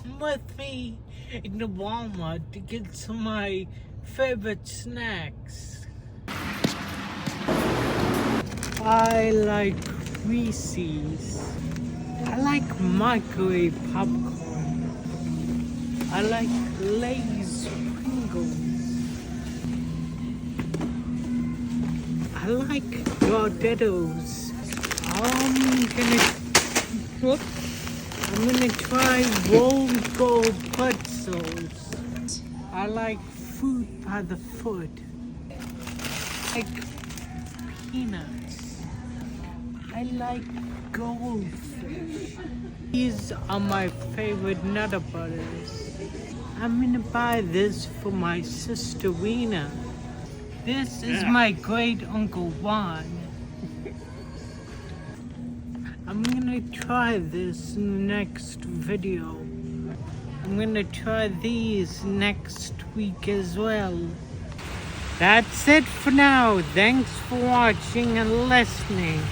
come with me in the Walmart to get some of my favorite snacks. I like Reese's. I like microwave popcorn. I like Lay's Pringles. I like Doritos. I'm gonna try rolled gold pretzels. I like fruit by the foot. I like peanuts. I like goldfish. These are my favorite Nutter Butters. I'm gonna buy this for my sister Rena. This is my great uncle Juan. I'm gonna try this in the next video. I'm gonna try these next week as well. That's it for now. Thanks for watching and listening.